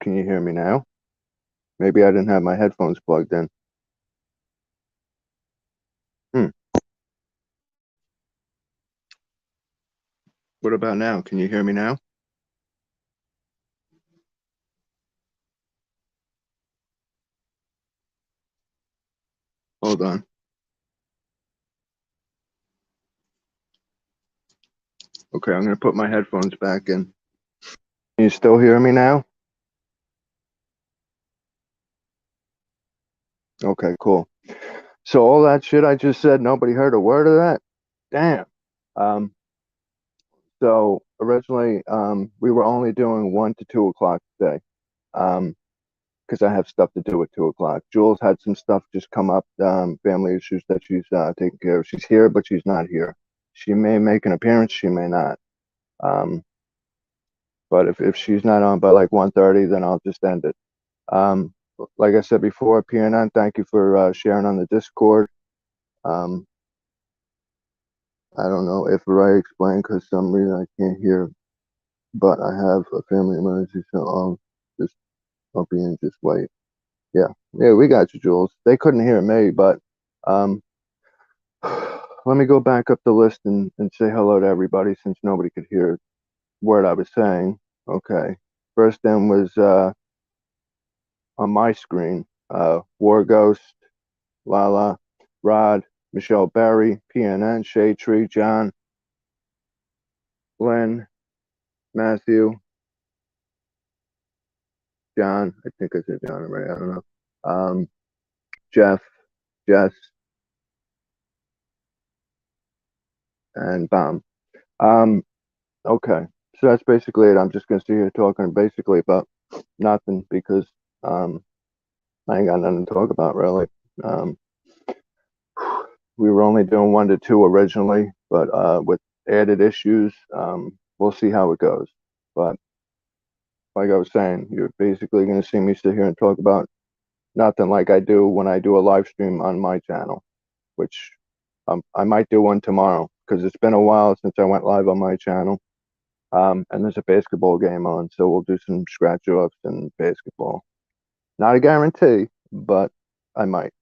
Can you hear me now? Maybe I didn't have my headphones plugged in. Hmm. What about now? Can you hear me now? Hold on. Okay, I'm gonna put my headphones back in. Can you still hear me now? Okay, cool. So all that shit I just said, nobody heard a word of that? Damn. Um, so originally, we were only doing 1 to 2 o'clock today. Because I have stuff to do at 2 o'clock. Jules had some stuff just come up, family issues that she's taking care of. She's here, but she's not here. She may make an appearance, she may not. Um, but if she's not on by like 1:30, then I'll just end it. Um, like I said before, PNN, thank you for sharing on the Discord. Um, I don't know if I explained because some reason I can't hear, but I have a family emergency, so I'll be in, just wait. Yeah, yeah, we got you, Jules. They couldn't hear me, but um, let me go back up the list and say hello to everybody since nobody could hear a word I was saying. Okay. First then was on my screen, War Ghost, Lala, Rod, Michelle Berry, PNN, Shade Tree, John, Len, Matthew, John. I think I said John already. I don't know. Jeff, Jess, and Bam. Um, okay. So that's basically it. I'm just gonna sit here talking basically about nothing because um I ain't got nothing to talk about really. Um, we were only doing 1 to 2 originally, but with added issues, we'll see how it goes. But like I was saying, you're basically going to see me sit here and talk about nothing like I do when I do a live stream on my channel, which I might do one tomorrow because it's been a while since I went live on my channel. And there's a basketball game on, so we'll do some scratch offs and basketball. Not a guarantee, but I might.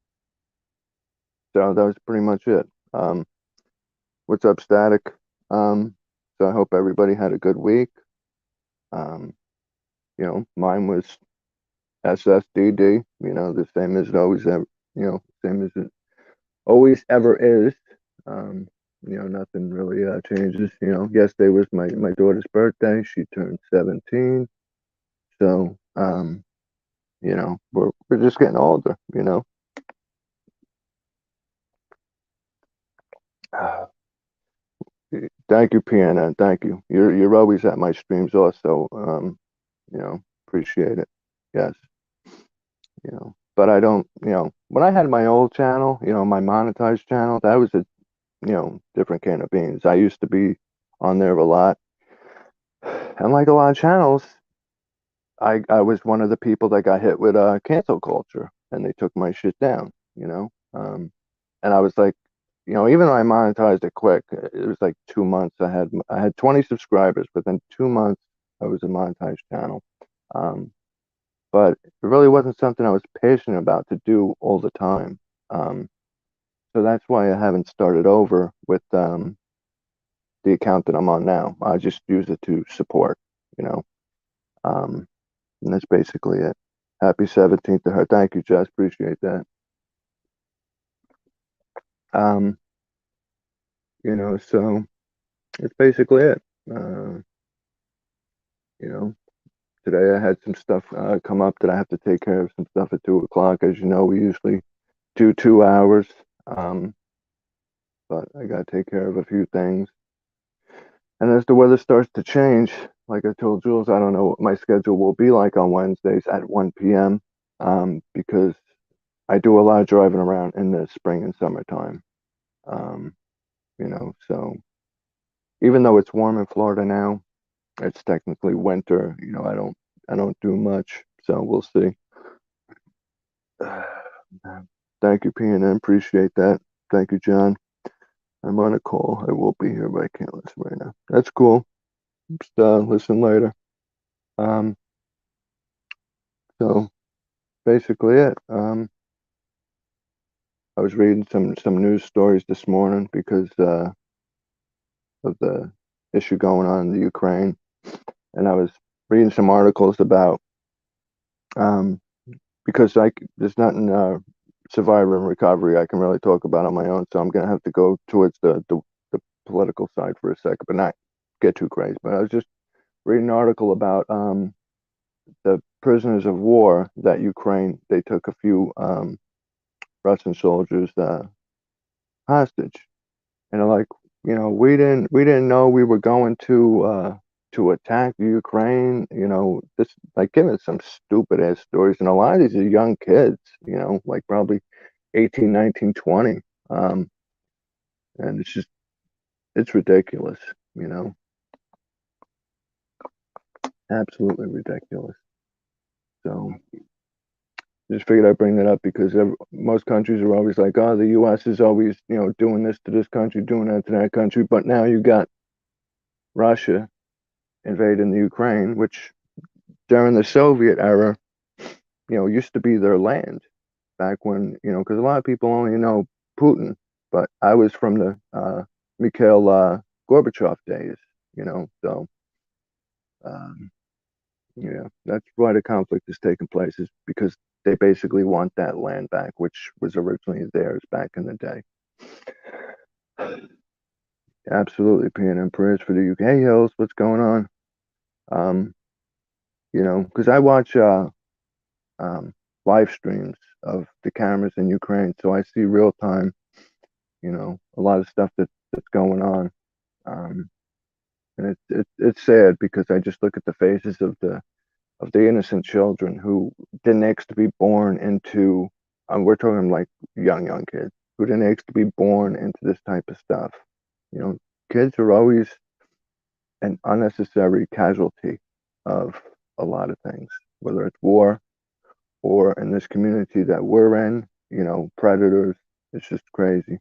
So that was pretty much it. What's up, Static? So I hope everybody had a good week. Um, mine was SSDD, the same as it always ever, same as it always ever is. Um, nothing really changes. Yesterday was my daughter's birthday. She turned 17. So, we're just getting older. Thank you, PNN. Thank you. You're always at my streams also. You know, appreciate it. Yes, but I don't, when I had my old channel, my monetized channel, that was a, different can of beans. I used to be on there a lot. And like a lot of channels, I was one of the people that got hit with cancel culture and they took my shit down. And I was like, even though I monetized it quick, it was like 2 months. I had 20 subscribers, but then 2 months I was a monetized channel. Um, but it really wasn't something I was passionate about to do all the time. Um, so that's why I haven't started over with the account that I'm on now. I just use it to support, you know. Um, and that's basically it. Happy 17th to her. Thank you, Jess. Appreciate that. Um, so it's basically it. Uh, you know, Today I had some stuff come up that I have to take care of some stuff at 2 o'clock. As you know, we usually do 2 hours. Um, but I got to take care of a few things. And as the weather starts to change, like I told Jules, I don't know what my schedule will be like on Wednesdays at 1 p.m. Because I do a lot of driving around in the spring and summertime. Um, so even though it's warm in Florida now, it's technically winter. I don't do much. So we'll see. Thank you, PNN. Appreciate that. Thank you, John. I'm on a call. I will be here, but I can't listen right now. That's cool. Just listen later. Um, so basically it. I was reading some news stories this morning because of the issue going on in the Ukraine, and I was reading some articles about um, because there's nothing survivor and recovery I can really talk about on my own, so I'm gonna have to go towards the political side for a second, but not get too crazy. But I was just reading an article about the prisoners of war that Ukraine they took a few Russian soldiers hostage, and like we didn't know we were going to attack Ukraine. This like giving some stupid ass stories, and a lot of these are young kids. Like probably 18, 19, 20. Um, and it's ridiculous. You know, Absolutely ridiculous. So just figured I'd bring that up because most countries are always like, oh, the U.S. is always doing this to this country, doing that to that country, but now you got Russia invading the Ukraine, which during the Soviet era, used to be their land back when, because a lot of people only know Putin, but I was from the Mikhail Gorbachev days, so um, that's why the conflict is taking place is because they basically want that land back, which was originally theirs back in the day. Absolutely, PNM prayers for the UK. Hey, Hills, what's going on? Um, because I watch um, live streams of the cameras in Ukraine, so I see real time, a lot of stuff that's going on. Um, and it's sad because I just look at the faces of the innocent children who didn't ask to be born into. We're talking like young kids who didn't ask to be born into this type of stuff. You know, Kids are always an unnecessary casualty of a lot of things, whether it's war or in this community that we're in, predators. It's just crazy.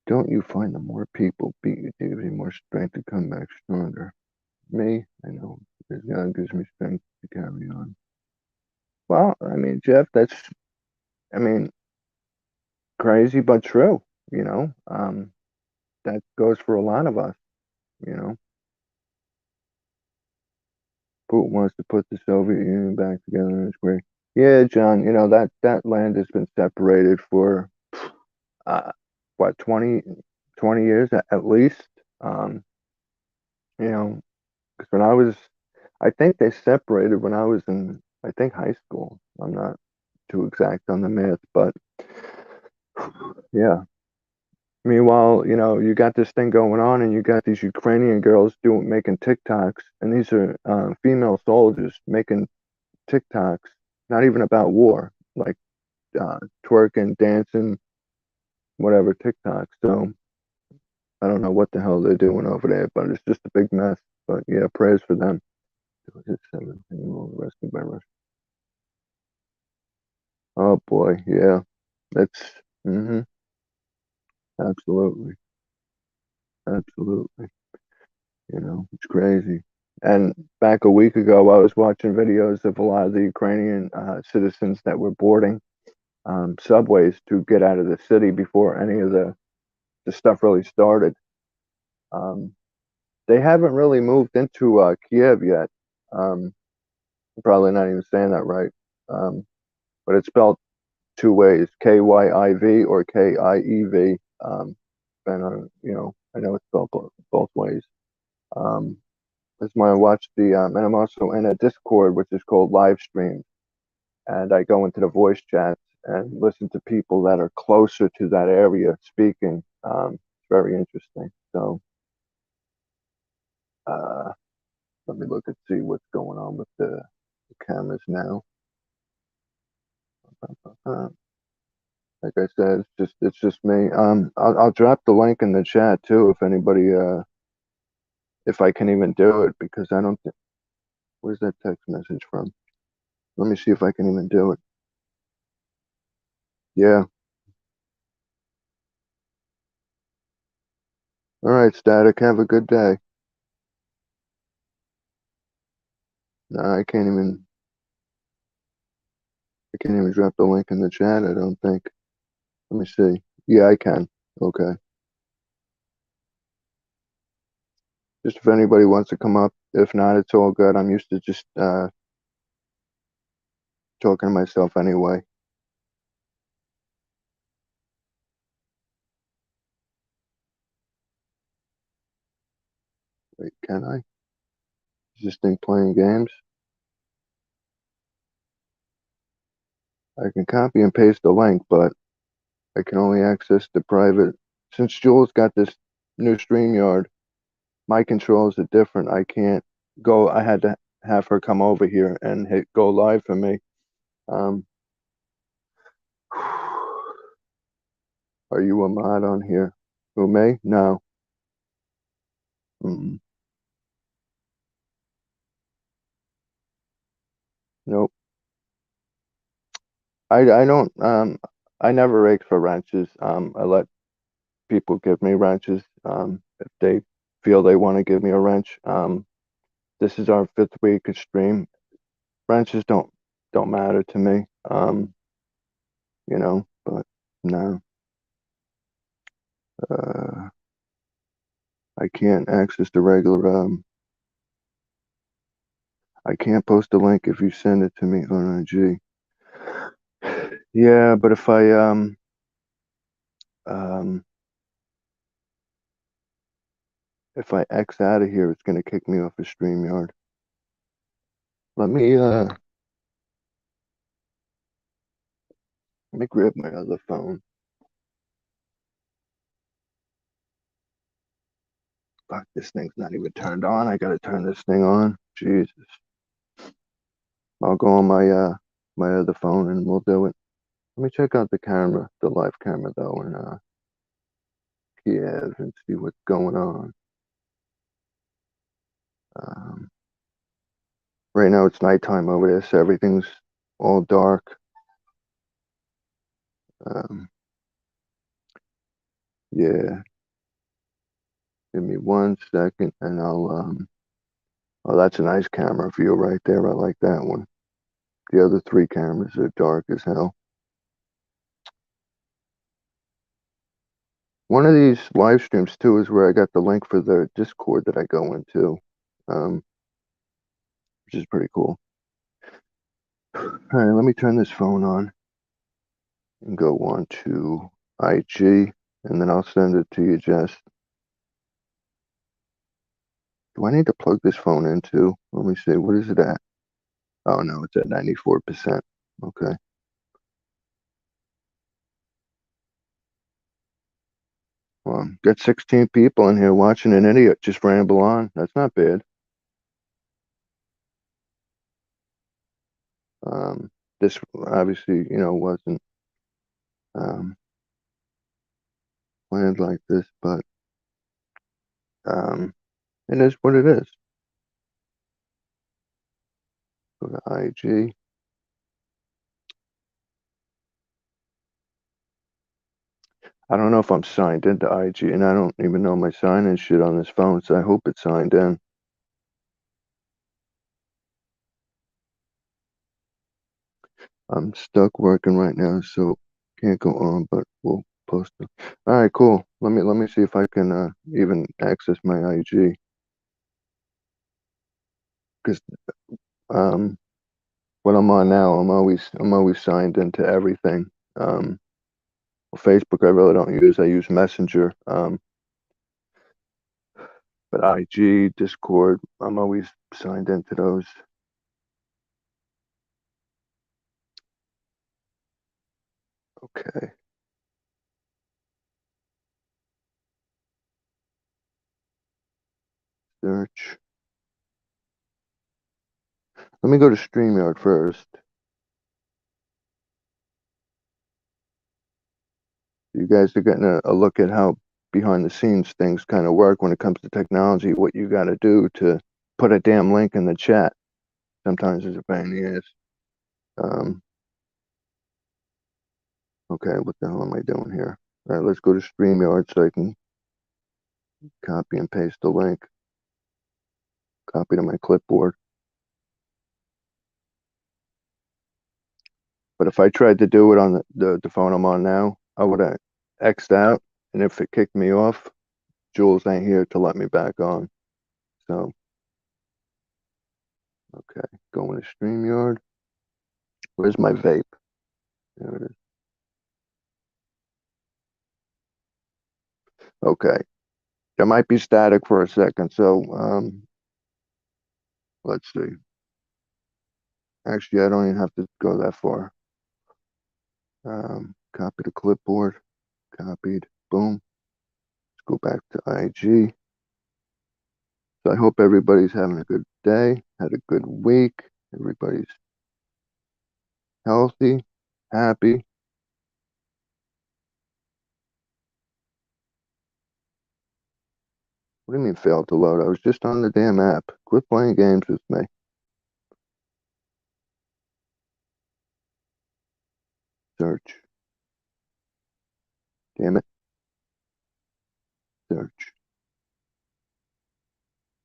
Don't you find the more people beat you, it gives you more strength to come back stronger? Me, I know, because God gives me strength to carry on. Well, I mean, Jeff, I mean, crazy but true, you know. That goes for a lot of us, you know. Putin wants to put the Soviet Union back together and it's great. Yeah, John, that land has been separated for uh what 20 years at least. Um, you know, because I think they separated when I was in, I think high school. I'm not too exact on the math, but yeah, Meanwhile, you got this thing going on, and you got these Ukrainian girls making TikToks, and these are female soldiers making TikToks, not even about war, like twerking, dancing, whatever TikToks. So I don't know what the hell they're doing over there, but it's just a big mess. But yeah, prayers for them. It's 17 arrested by Russia. Oh boy, yeah, that's hmm absolutely, absolutely. It's crazy. And back a week ago, I was watching videos of a lot of the Ukrainian citizens that were boarding subways to get out of the city before any of the stuff really started. Um, they haven't really moved into Kiev yet. Um, Probably not even saying that right. Um, but it's spelled two ways, Kyiv or Kiev. And I know it's spelled both ways. Um, That's why I watch and I'm also in a Discord which is called Live Stream, and I go into the voice chats and listen to people that are closer to that area speaking. It's very interesting. So uh, let me look and see what's going on with the cameras now. Uh, like I said, it's just me. I'll drop the link in the chat too if anybody if I can even do it, because I don't think, where's that text message from? Let me see if I can even do it. Yeah. All right, Static. Have a good day. No, I can't even drop the link in the chat, I don't think. Let me see. Yeah, I can. Okay. Just if anybody wants to come up. If not, it's all good. I'm used to just talking to myself anyway. Wait, can I? Is this thing playing games? I can copy and paste the link, but I can only access the private. Since Jules got this new StreamYard, my controls are different. I can't go. I had to have her come over here and hit go live for me. Um, are you a mod on here? Who, me? No. Mm-mm. Nope. I don't I never rake for wrenches. I let people give me wrenches if they feel they want to give me a wrench. This is our fifth week of stream. Wrenches don't matter to me. But no. Uh I can't access the regular I can't post a link if you send it to me on IG. Yeah, but um if I X out of here, it's gonna kick me off of StreamYard. Let me grab my other phone. Fuck, this thing's not even turned on. I gotta turn this thing on. Jesus. I'll go on my other phone and we'll do it. Let me check out the camera, the live camera though, in Kiev and see what's going on. Um, right now it's nighttime over there, so everything's all dark. Um, yeah, give me 1 second and oh, that's a nice camera view right there. I like that one. The other three cameras are dark as hell. One of these live streams too is where I got the link for the Discord that I go into, um, which is pretty cool. All right, let me turn this phone on and go on to IG, and then I'll send it to you, Jess. Do I need to plug this phone into? Let me see. What is it at? Oh no, it's at 94%. Okay. Well, get 16 people in here watching an idiot just ramble on. That's not bad. This obviously, wasn't um, planned like this, but um, it is what it is. Go to IG. I don't know if I'm signed into IG, and I don't even know my sign-in shit on this phone, so I hope it's signed in. I'm stuck working right now, so can't go on, but we'll post it. All right, cool. Let me see if I can even access my IG because um what I'm on now, I'm always signed into everything. Um, Facebook I really don't use. I use Messenger. But IG, Discord, I'm always signed into those. Okay, search. Let me go to StreamYard first. You guys are getting a look at how behind the scenes things kind of work when it comes to technology, what you got to do to put a damn link in the chat. Sometimes it's a pain in the ass. Um, okay, what the hell am I doing here? All right, let's go to StreamYard so I can copy and paste the link, copy to my clipboard. But if I tried to do it on the phone I'm on now, I would have X'd out. And if it kicked me off, Jules ain't here to let me back on. So, okay, going to StreamYard. Where's my vape? There it is. Okay, there might be static for a second. So, let's see. Actually, I don't even have to go that far. Copy the clipboard. Copied. Boom. Let's go back to IG. So I hope everybody's having a good day, had a good week. Everybody's healthy, happy. What do you mean failed to load? I was just on the damn app. Quit playing games with me. Search. Damn it. Search.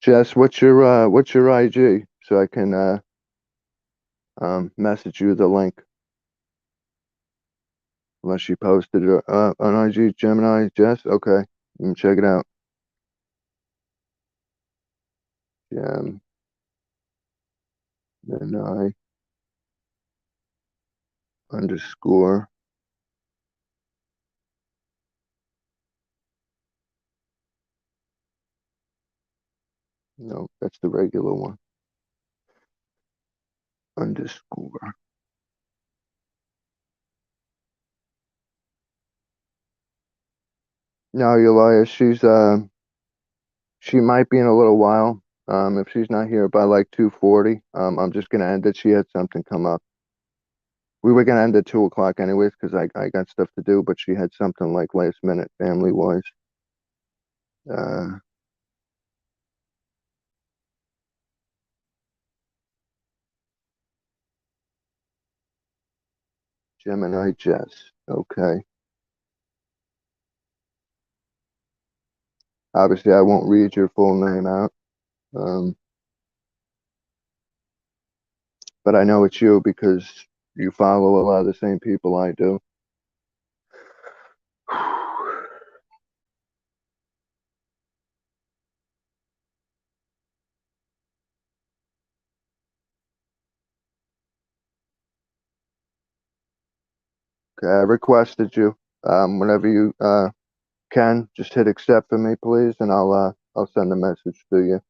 Jess, what's your IG? So I can message you the link. Unless you posted it on IG, Gemini, Jess. Okay. Check it out. Gemini underscore. No, that's the regular one. Underscore. No, Elia, she might be in a little while. If she's not here by like 2:40, I'm just gonna end it. She had something come up. We were gonna end at 2 o'clock anyways because I got stuff to do, but she had something like last minute family wise. Uh, Gemini Jess. Okay. Obviously, I won't read your full name out. Um, but I know it's you because you follow a lot of the same people I do. Okay, I requested you. Whenever you can, just hit accept for me, please, and I'll send a message to you.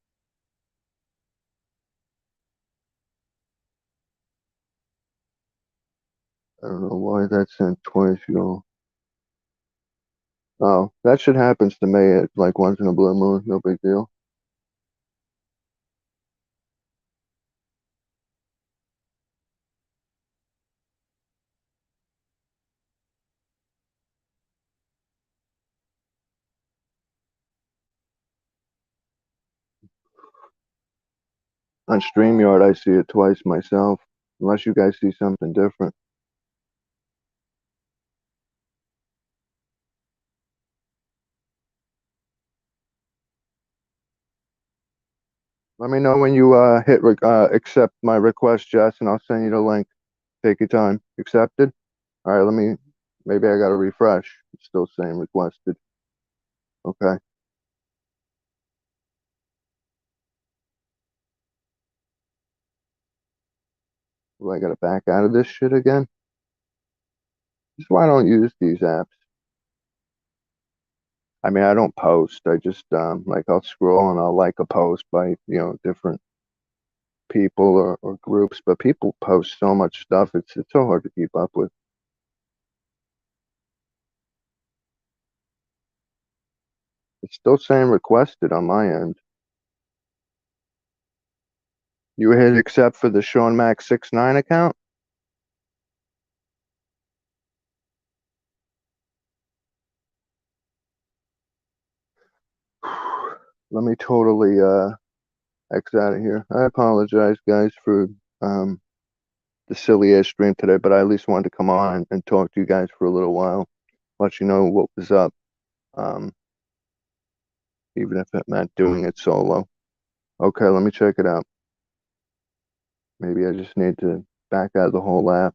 I don't know why that's sent twice, y'all. Oh, that shit happens to me at like once in a blue moon. No big deal. On StreamYard, I see it twice myself, unless you guys see something different. Let me know when you hit accept my request, Jess, and I'll send you the link. Take your time. Accepted? All right, maybe I got to refresh. It's still saying requested. Okay. Well, I got to back out of this shit again? This is why I don't use these apps. I mean, I don't post. I just, like, I'll scroll and I'll like a post by, different people or groups, but people post so much stuff. It's so hard to keep up with. It's still saying requested on my end. You hit accept for the Sean Mac 69 account? Let me totally X out of here. I apologize, guys, for um the silly ass stream today, but I at least wanted to come on and talk to you guys for a little while, let you know what was up. Um, even if it meant doing it solo. Okay, let me check it out. Maybe I just need to back out of the whole app.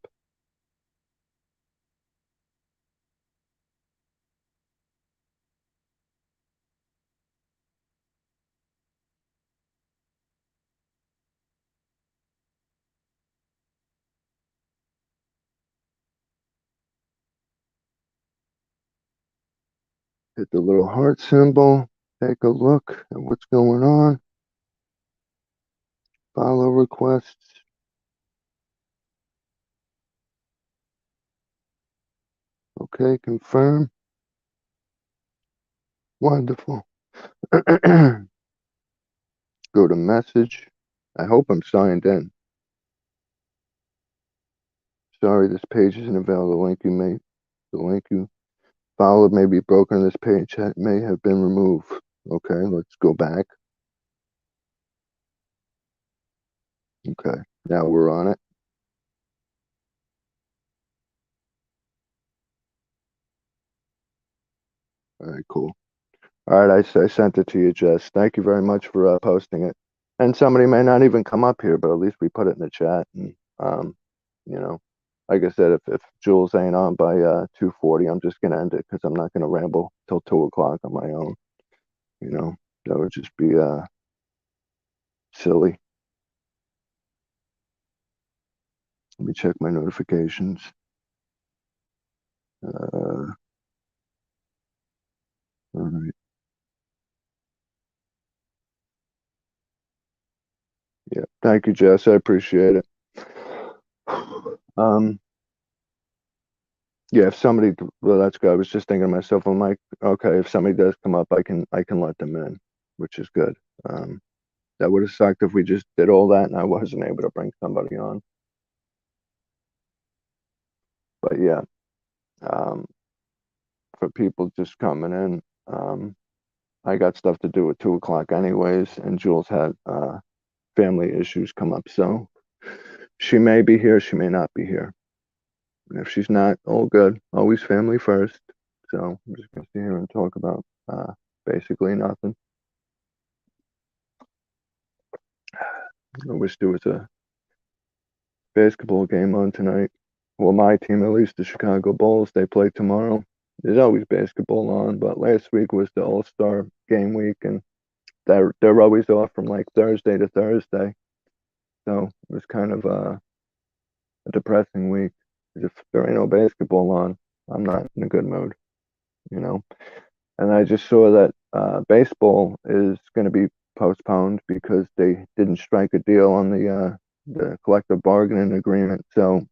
Hit the little heart symbol. Take a look at what's going on. Follow requests. Okay, confirm. Wonderful. Go to message. I hope I'm signed in. Sorry, this page isn't available. The link you followed may be broken. This page may have been removed. Okay, let's go back. Okay, now we're on it. All right, cool. All right, I sent it to you, Jess. Thank you very much for posting it. And somebody may not even come up here, but at least we put it in the chat. And you know, like I said, if Jules ain't on by 2:40, I'm just gonna end it because I'm not gonna ramble till 2 o'clock on my own. You know, that would just be silly. Let me check my notifications. All right. Yeah. Thank you, Jess. I appreciate it. Um, yeah, if somebody, well, that's good. I was just thinking to myself, I'm like, okay, if somebody does come up, I can let them in, which is good. Um, that would have sucked if we just did all that and I wasn't able to bring somebody on. But yeah, um, for people just coming in, I got stuff to do at 2 o'clock anyways, and Jules had family issues come up, so she may be here, she may not be here. And if she's not, all good. Always family first. So I'm just gonna sit here and talk about basically nothing. I wish there was a basketball game on tonight. Well, my team, at least the Chicago Bulls, they play tomorrow. There's always basketball on, but last week was the All-Star game week, and they're always off from like Thursday to Thursday. So it was kind of a depressing week. If there ain't no basketball on, I'm not in a good mood, you know. And I just saw that baseball is going to be postponed because they didn't strike a deal on the collective bargaining agreement. So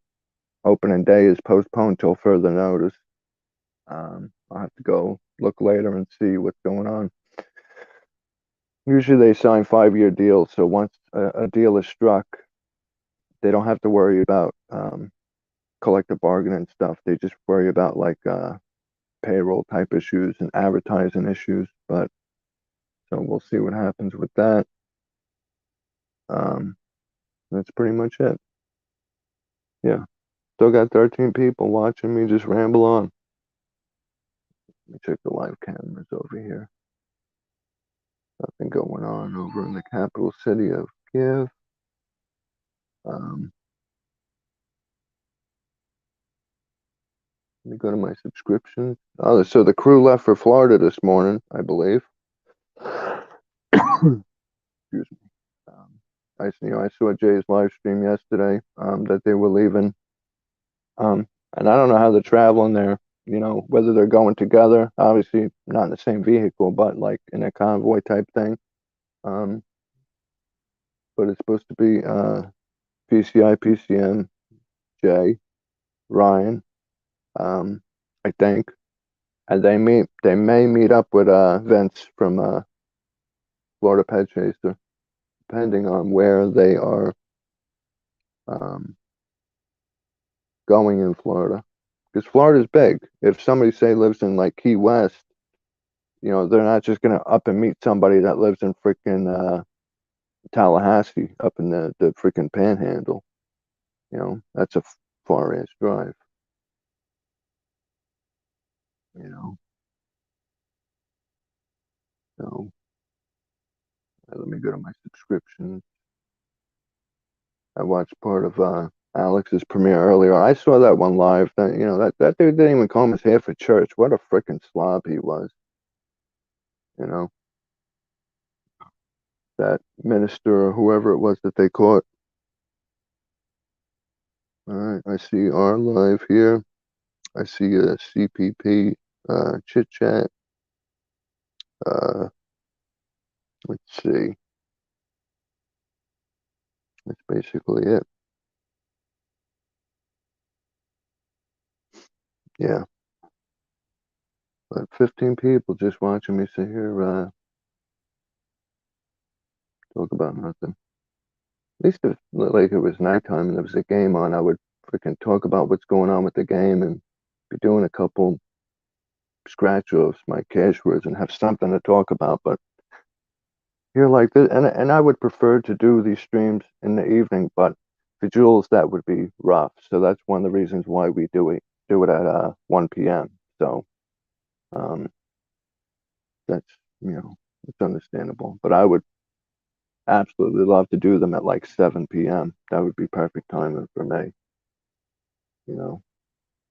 opening day is postponed till further notice. I'll have to go look later and see what's going on. Usually they sign 5-year deals, so once a deal is struck, they don't have to worry about collective bargaining stuff. They just worry about like payroll type issues and advertising issues. But so we'll see what happens with that. Um, that's pretty much it. Yeah. Still got 13 people watching me just ramble on. Let me check the live cameras over here. Nothing going on over in the capital city of Kiev. Um, Let me go to my subscriptions. Oh, so the crew left for Florida this morning, I believe. Excuse me. I saw Jay's live stream yesterday that they were leaving. And I don't know how they're traveling there, whether they're going together, obviously not in the same vehicle, but like in a convoy type thing. Um, but it's supposed to be PCI, PCM, Jay, Ryan, I think. And they may meet up with Vince from Florida Pet Chaser, depending on where they are um, going in Florida. Because Florida's big. If somebody say lives in like Key West, they're not just gonna up and meet somebody that lives in freaking Tallahassee, up in the freaking Panhandle. That's a far ass drive. You know, so let me go to my subscription. I watched part of Alex's premiere earlier. I saw that one live. That dude didn't even comb his hair for church. What a freaking slob he was. You know, that minister or whoever it was that they caught. All right, I see our live here. I see a CPP chit chat. Uh, let's see. That's basically it. Yeah, but 15 people just watching me sit here talk about nothing. At least if like it was nighttime and there was a game on, I would freaking talk about what's going on with the game and be doing a couple scratch offs, my cash words, and have something to talk about. But here like this, and I would prefer to do these streams in the evening, but for Jules that would be rough. So that's one of the reasons why we do it at 1 p.m. So um, that's it's understandable. But I would absolutely love to do them at like 7 p.m. That would be perfect timing for me. You know,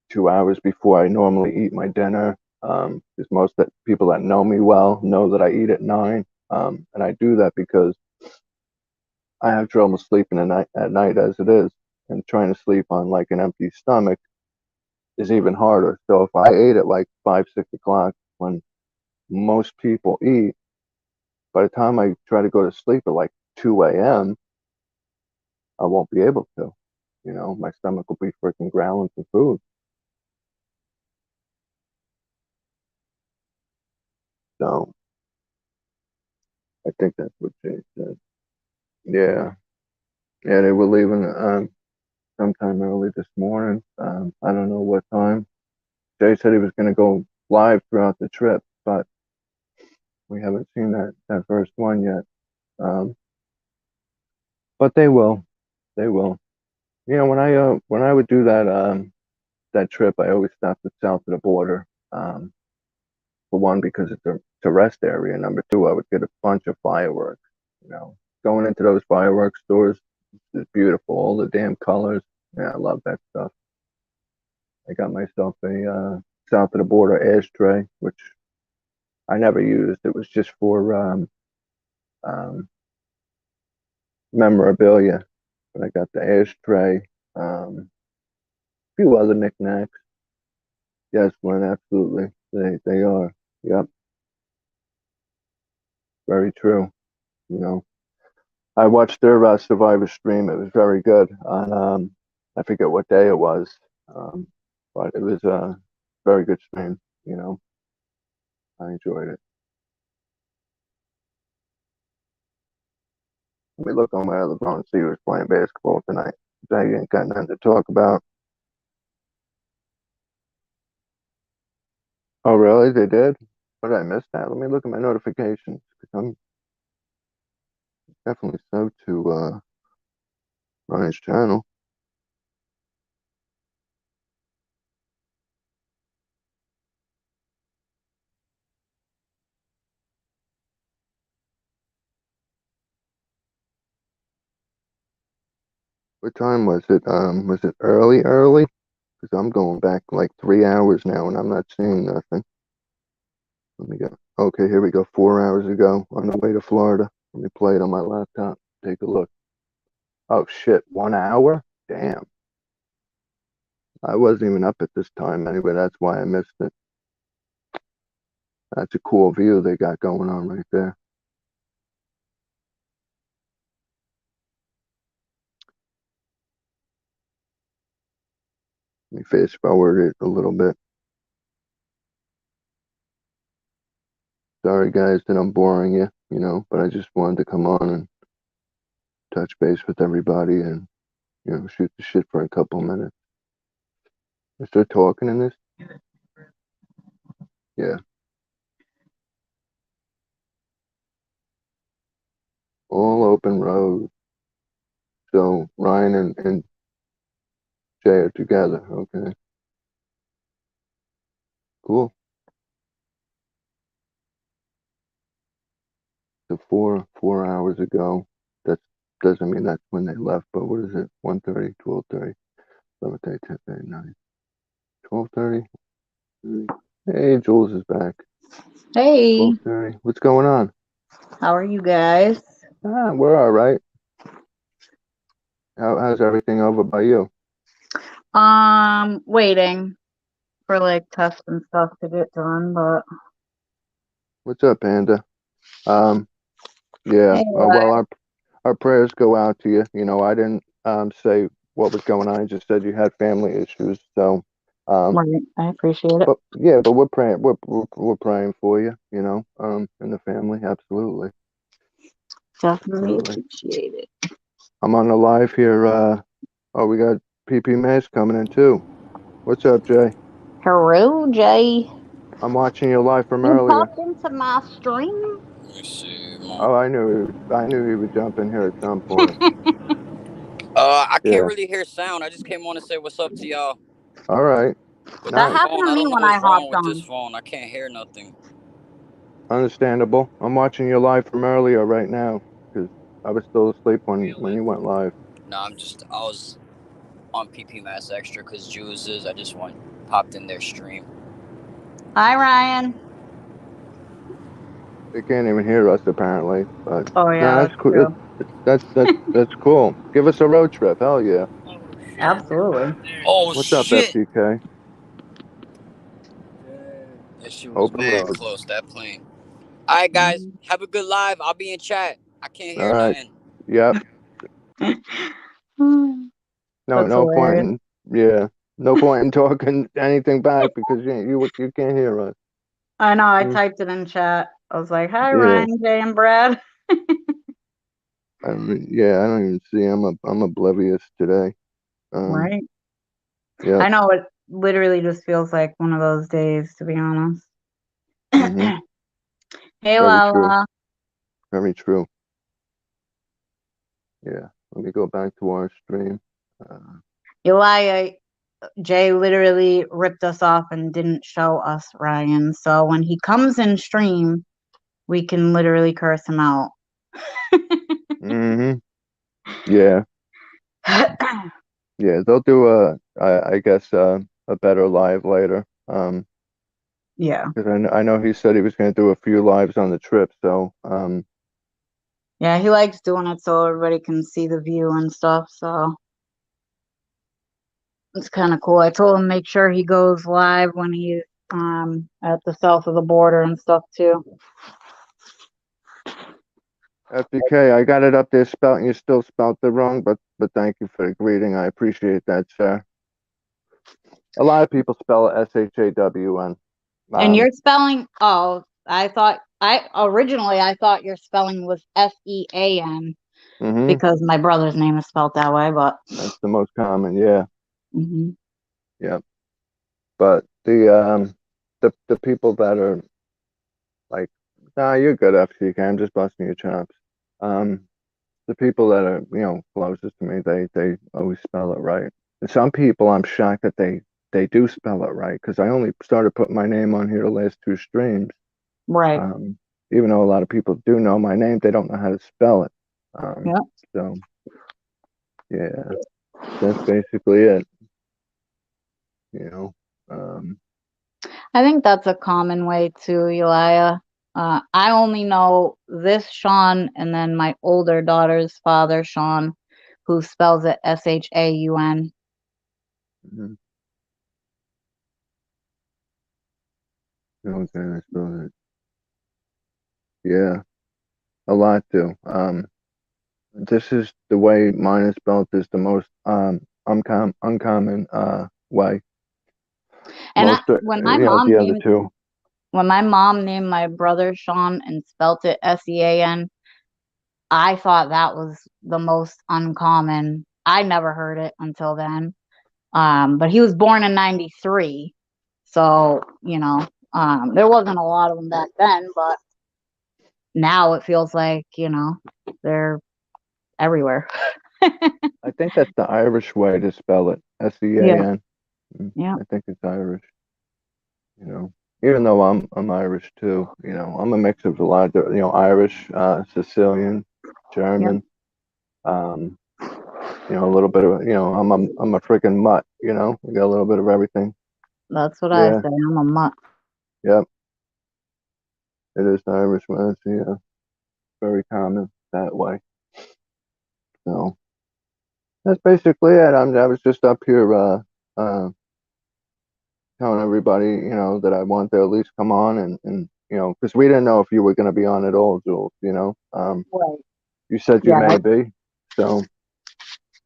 2 hours before I normally eat my dinner. Because most that people that know me well know that I eat at 9. And I do that because I have trouble sleeping at night as it is, and trying to sleep on like an empty stomach is even harder. So if I ate at like 5, 6 o'clock when most people eat, by the time I try to go to sleep at like 2 a.m., I won't be able to. My stomach will be freaking growling for food. So I think that's what Jay said. Yeah, yeah, they were leaving sometime early this morning. I don't know what time. Jay said he was going to go live throughout the trip, but we haven't seen that first one yet. Um, but they will. They will. When I would do that trip, I always stopped at south of the border. For one, because it's a rest area. Number two, I would get a bunch of fireworks. You know, Going into those fireworks stores is beautiful. All the damn colors. Yeah, I love that stuff. I got myself a south of the border ashtray, which I never used. It was just for um, memorabilia. But I got the ashtray, a few other knickknacks. Yes, Glenn, absolutely. They are. Yep, very true. You know, I watched their Survivor stream. It was very good. On I forget what day it was, um, but it was a very good stream. You know. I enjoyed it. Let me look on my other phone and see who's playing basketball tonight. They ain't got nothing to talk about. Oh, really? They did? What did I miss that? Let me look at my notifications because I'm definitely subbed to Ryan's channel. What time was it early? Because I'm going back like 3 hours now and I'm not seeing nothing. Let me go. Okay, here we go. 4 hours ago on the way to Florida. Let me play it on my laptop. Take a look. Oh shit, 1 hour? Damn. I wasn't even up at this time anyway. That's why I missed it. That's a cool view they got going on right there. Let me fast forward it a little bit. Sorry guys that I'm boring you, but I just wanted to come on and touch base with everybody and, shoot the shit for a couple minutes. Is there talking in this? Yeah. All open road. So Ryan and Jay are together. Okay. Cool. So 4 hours ago. That doesn't mean that's when they left, but what is it? 1:30, 12:30, 11:30, 10:30, 9, 12:30. Hey, Jules is back. Hey, 12:30. What's going on? how are you guys? We're all right. How's everything over by you? Waiting for like tests and stuff to get done, but What's up, Panda? Um, yeah. hey, Well, our prayers go out to you. I didn't say what was going on. I just said you had family issues. So, um, right, I appreciate it. but yeah, but we're praying. We're praying for you. And the family. Absolutely, Definitely absolutely. appreciate it. I'm on the live here. Oh, we got PP Mace coming in too. What's up, Jay? Hello, Jay. I'm watching you live from You earlier. popped into my stream? Let me see. Oh, I knew he would jump in here at some point. I can't Yeah. really hear sound. I just came on to say what's up to y'all. All right. With That this Nice. happened phone, to I me don't know when I what's wrong hopped with this on. phone. I can't hear nothing. Understandable. I'm watching you live from earlier right now because I was still asleep when you went live. No, I was on PP Mass Extra because Jules is. I just popped in their stream. Hi, Ryan. They can't even hear us apparently, but Oh no, yeah, that's that's cool. true. That's cool. Give us a road trip. Hell yeah. Absolutely. Oh What's up, shit! FTK? That shit was Open mad road. close. That plane. All right, guys. Have a good live. I'll be in chat. I can't All hear right. nothing. Yep. No, That's no point hilarious. in yeah. No point in talking anything back because you can't hear us. I know, I Mm, typed it in chat. I was like, hi, yeah. Ryan, Jay, and Brad. I mean, yeah. I don't even see. I'm oblivious today. Um. Right. Yep. I know it literally just feels like one of those days, to be honest. Mm-hmm. Hey, Very true. Lala. Very true. Yeah. Let me go back to our stream. Uh, Elijah, Jay literally ripped us off and didn't show us Ryan. So when he comes in stream, we can literally curse him out. mm-hmm. Yeah. Yeah. They'll do I guess a better live later. Yeah. Because I know he said he was going to do a few lives on the trip. So Yeah, he likes doing it so everybody can see the view and stuff. So it's kind of cool. I told him make sure he goes live when he's at the south of the border and stuff too. FDK, I got it up there spelt, and you still spelt it wrong, but thank you for the greeting. I appreciate that, sir. A lot of people spell it SHAWN. And your spelling, oh, originally I thought your spelling was F.E.A.N. Mm-hmm. because my brother's name is spelled that way, but That's the most common, yeah. mm-hmm. Yeah. But the people that are like, nah, you're good, FCK. I'm just busting your chops. Um, the people that are, closest to me, they always spell it right. And some people, I'm shocked that they do spell it right because I only started putting my name on here the last two streams. Right. Um, even though a lot of people do know my name, they don't know how to spell it. Yeah. So yeah, that's basically it. You know. I think that's a common way too, Elia. I only know this Sean and then my older daughter's father, Sean, who spells it Shaun. Mhm. Okay, I suppose it. Yeah, a lot do. This is the way mine is spelled is the most uncommon way. And Most the other two. when my mom named my brother Sean and spelt it Sean, I thought that was the most uncommon. I never heard it until then. But he was born in '93, so there wasn't a lot of them back then. But now it feels like they're everywhere. I think that's the Irish way to spell it. Yeah, Sean. yeah, I think it's Irish. Even though I'm Irish too. I'm a mix of a lot of Irish, Sicilian, yeah. German. Um, a little bit of I'm a freaking mutt. We got a little bit of everything. That's what I Yeah, say. I'm a mutt. yep. It is the Irish way. It's, very common that way. So that's basically it. I was just up here telling everybody, that I want to at least come on and because we didn't know if you were going to be on at all, Jules. Right. You said you Yeah. may be, so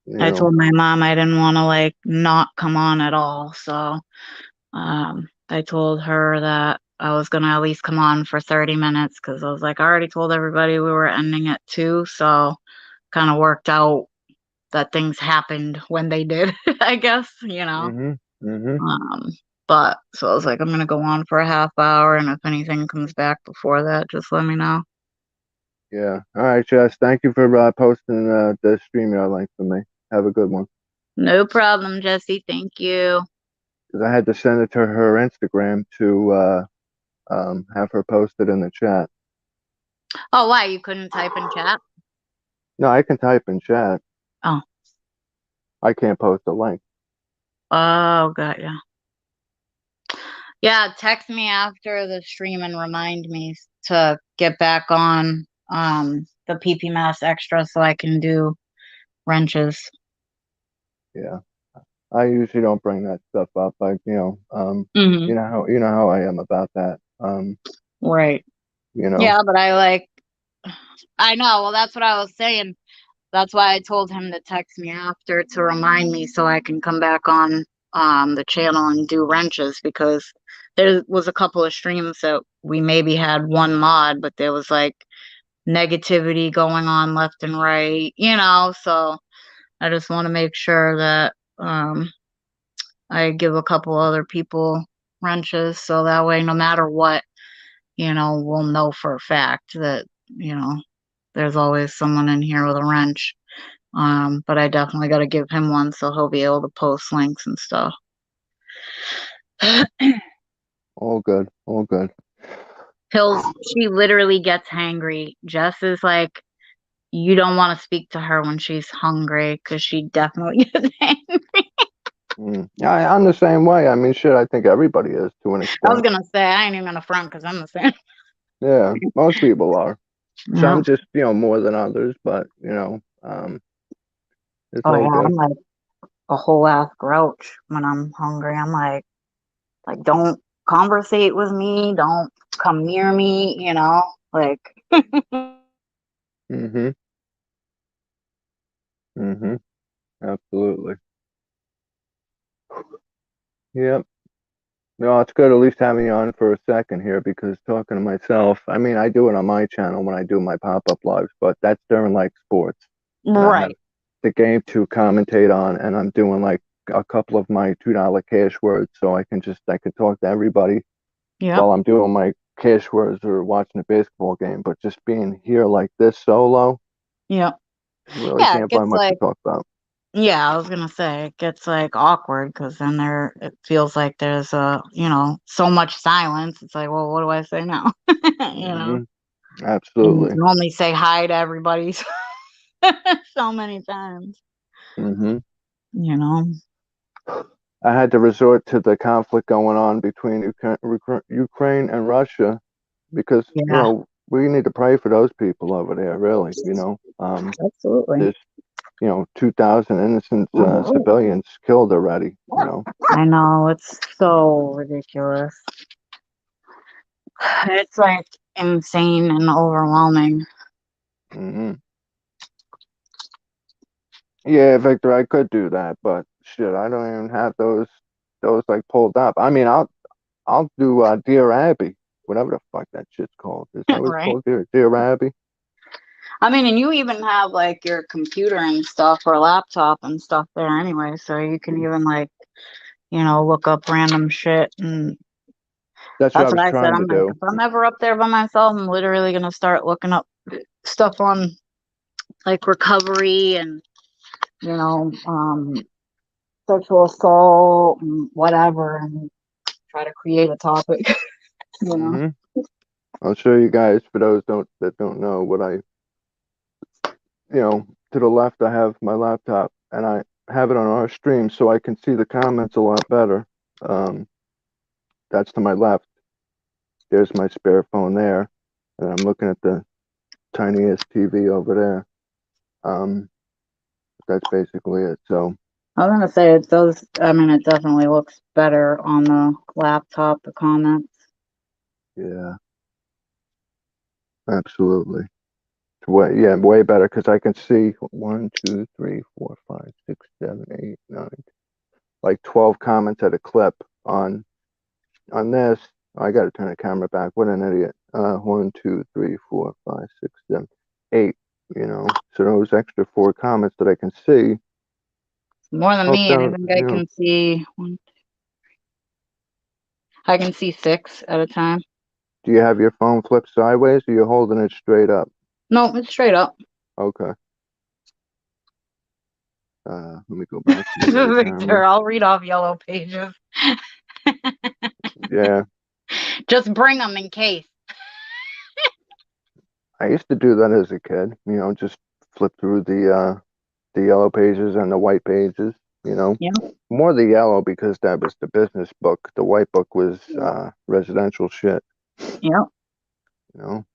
you I know. told my mom I didn't want to not come on at all. So I told her that I was gonna at least come on for 30 minutes because I was like, I already told everybody we were ending at 2, so kind of worked out that things happened when they did, I guess. Mhm. Mhm. Um, but so I was like, I'm gonna go on for a half hour, and if anything comes back before that, just let me know. Yeah. All right, Jess. Thank you for posting the StreamYard link for me. Have a good one. No problem, Jesse. Thank you. Because I had to send it to her Instagram to have her post it in the chat. Oh, why? You couldn't type in chat? No, I can type in chat. Oh. I can't post a link. Oh, got ya. Yeah, text me after the stream and remind me to get back on the PP Mass Extra so I can do wrenches. Yeah. I usually don't bring that stuff up. Mm-hmm. You know how I am about that. Right. You know. Yeah, but I know. Well, that's what I was saying. That's why I told him to text me after to remind me so I can come back on the channel and do wrenches because there was a couple of streams that we maybe had one mod, but there was negativity going on left and right, so I just want to make sure that I give a couple other people wrenches so that way no matter what, we'll know for a fact that, there's always someone in here with a wrench. But I definitely got to give him one so he'll be able to post links and stuff. All good. All good. She literally gets hangry. Jess is like, you don't want to speak to her when she's hungry because she definitely gets angry. Yeah, I'm the same way. I mean, shit, I think everybody is to an I was extent. gonna say I ain't even gonna front because I'm the same. Yeah, most people are. Yeah. Some just, more than others, but, it's Oh all yeah, good. I'm like a whole ass grouch when I'm hungry. I'm like don't conversate with me, don't come near me, like. Mm-hmm. Mm-hmm. Absolutely. Yep. No, it's good at least having you on for a second here because talking to myself, I mean, I do it on my channel when I do my pop-up lives, but that's during like sports. And I have Right. the game to commentate on, and I'm doing like a couple of my $2 cash words, so I can talk to everybody Yep. while I'm doing my cash words or watching a basketball game. But just being here like this solo, Yep. really Yeah, it can't find gets much to like, talk about. yeah, I was gonna say it gets like awkward because then it feels like there's so much silence. It's like, well, what do I say now? You know, Hmm. and you Absolutely. can only say hi to everybody so many times, Hmm. you know. I had to resort to the conflict going on between Ukraine and Russia because, Yeah, we need to pray for those people over there, really. absolutely. There's, 2,000 innocent civilians killed already. I know, it's so ridiculous. It's like insane and overwhelming. Hmm. Yeah, Victor, I could do that, but shit, I don't even have those like pulled up. I mean, I'll do Dear Abby, whatever the fuck that shit's called. Is that what it's Right? called? Dear Abby? I mean, and you even have like your computer and stuff or laptop and stuff there anyway, so you can even like, look up random shit. And That's what I that's what was I said. trying to I'm like, do. if I'm ever up there by myself, I'm literally gonna start looking up stuff on like recovery and, you know, sexual assault and whatever, and try to create a topic, you know. Hmm. I'll show you guys for those that don't know what to the left I have my laptop and I have it on our stream so I can see the comments a lot better. Um, that's to my left. There's my spare phone there, and I'm looking at the tiniest TV over there. That's basically it. So I was gonna say it does. I mean, it definitely looks better on the laptop, the comments. yeah, absolutely. Way better because I can see 1, 2, 3, 4, 5, 6, 7, 8, 9, like 12 comments at a clip on this. I got to turn the camera back. What an idiot. 1, 2, 3, 4, 5, 6, 7, 8. So those extra 4 comments that I can see. More than Hope me, and I that think I can see one. I can see six at a time. Do you have your phone flipped sideways or you're holding it straight up? No, it's straight up. Okay. Let me go back to the other camera. Victor, I'll read off yellow pages. Yeah, Just bring them in case. I used to do that as a kid. Just flip through the yellow pages and the white pages. You know, Yeah, more the yellow because that was the business book. The white book was residential shit. yeah, You know.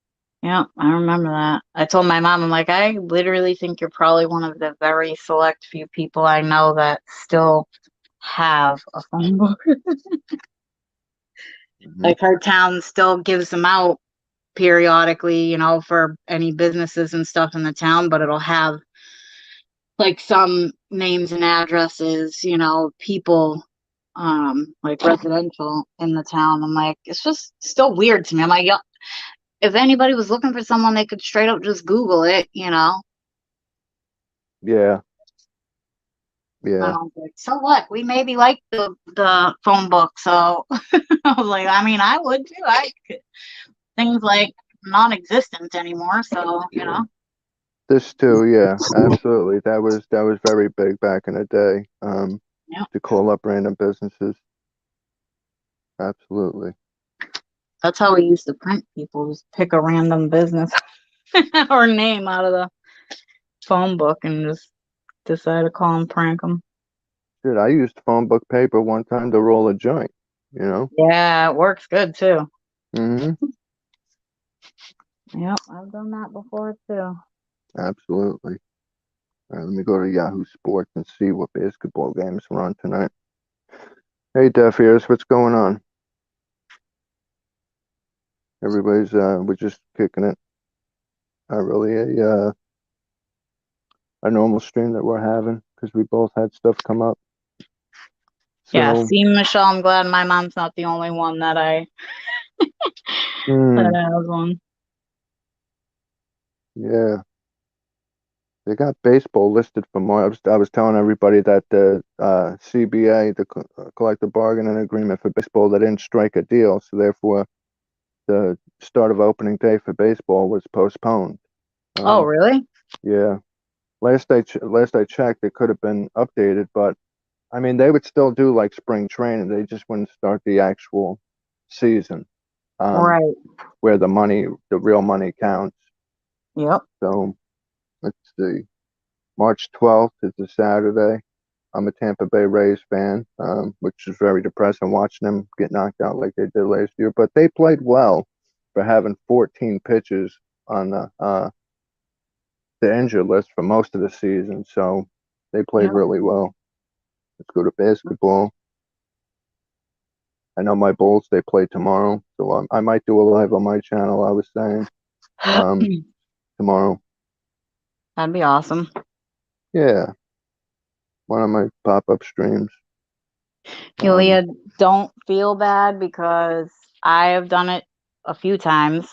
yeah. I remember that. I told my mom, I'm like, I literally think you're probably one of the very select few people I know that still have a phone book. Hmm. Like her town still gives them out periodically, for any businesses and stuff in the town, but it'll have like some names and addresses, people, like residential in the town. I'm like, it's just still weird to me. I'm like, yeah, if anybody was looking for someone, they could straight up just Google it. Yeah, And yeah, I was like, so what? We maybe like the phone book, so I was like, I mean, I would too. Things like non-existent anymore, so yeah. This too, yeah, absolutely. That was very big back in the day. yeah. To call up random businesses. Absolutely. That's how we used to print people, just pick a random business or name out of the phone book and just decide to call and prank them. Dude, I used phone book paper one time to roll a joint, you know? Yeah, it works good too. Hmm. Yep, I've done that before too. Absolutely. All right, let me go to Yahoo Sports and see what basketball games are on tonight. Hey, Deaf Ears, what's going on? Everybody's, we're just kicking it. Not really a normal stream that we're having because we both had stuff come up. Yeah, So, see, Michelle, I'm glad my mom's not the only one that hmm, has one. yeah, they got baseball listed for more. I was telling everybody that the CBA, the collective bargaining agreement for baseball, they didn't strike a deal, so therefore the start of opening day for baseball was postponed. Oh, Um, really? yeah, last I checked, it could have been updated, but I mean they would still do like spring training. They just wouldn't start the actual season, um, Right. where the real money counts. Yep. So let's see. March 12th is a Saturday. I'm a Tampa Bay Rays fan, which is very depressing watching them get knocked out like they did last year. But they played well for having 14 pitchers on the injured list for most of the season. So they played Yep. really well. Let's go to basketball. I know my Bulls, they play tomorrow. So I might do a live on my channel, I was saying, um, tomorrow. That'd be awesome. Yeah, one of my pop-up streams. Um, Yulia, don't feel bad because I have done it a few times,